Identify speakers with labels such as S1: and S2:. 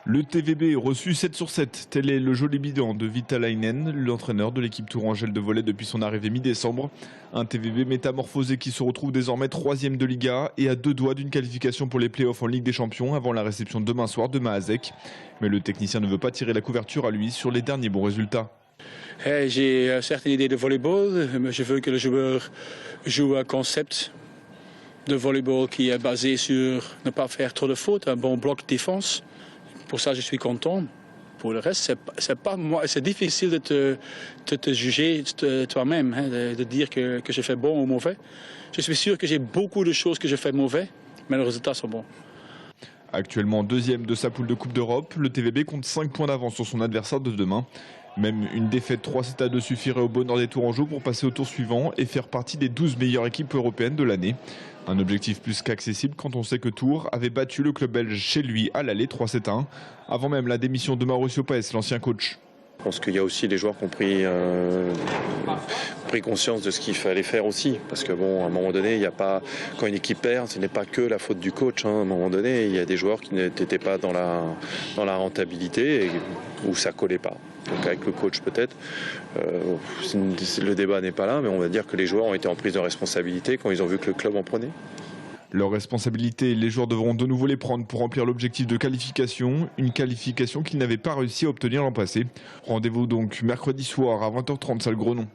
S1: Le TVB reçu 7 sur 7, tel est le joli bilan de Vitalainen, l'entraîneur de l'équipe tourangelle de volley depuis son arrivée mi-décembre. Un TVB métamorphosé qui se retrouve désormais 3e de Liga et à 2 doigts d'une qualification pour les playoffs en Ligue des Champions avant la réception demain soir de Maazek. Mais le technicien ne veut pas tirer la couverture à lui sur les derniers bons résultats.
S2: J'ai certes une idée de volleyball, mais je veux que le joueur joue un concept de volleyball qui est basé sur ne pas faire trop de fautes, un bon bloc de défense. Pour ça, je suis content. Pour le reste, c'est pas moi. C'est difficile de te juger toi-même, hein, de dire que je fais bon ou mauvais. Je suis sûr que j'ai beaucoup de choses que je fais mauvais, mais les résultats sont bons.
S1: Actuellement 2e de sa poule de Coupe d'Europe, le TVB compte 5 points d'avance sur son adversaire de demain. Même une défaite 3-7-2 suffirait au bonheur des Tourangeaux pour passer au tour suivant et faire partie des 12 meilleures équipes européennes de l'année. Un objectif plus qu'accessible quand on sait que Tours avait battu le club belge chez lui à l'aller 3-7-1, avant même la démission de Mauricio Paes, l'ancien coach.
S3: Je pense qu'il y a aussi les joueurs qui ont pris conscience de ce qu'il fallait faire aussi. Parce que bon, à un moment donné, il n'y a pas, quand une équipe perd, ce n'est pas que la faute du coach. Hein. À un moment donné, il y a des joueurs qui n'étaient pas dans la rentabilité où ça ne collait pas. Donc avec le coach peut-être, le débat n'est pas là, mais on va dire que les joueurs ont été en prise de responsabilité quand ils ont vu que le club en prenait.
S1: Leurs responsabilités, les joueurs devront de nouveau les prendre pour remplir l'objectif de qualification, une qualification qu'ils n'avaient pas réussi à obtenir l'an passé. Rendez-vous donc mercredi soir à 20h30, salle Grenon.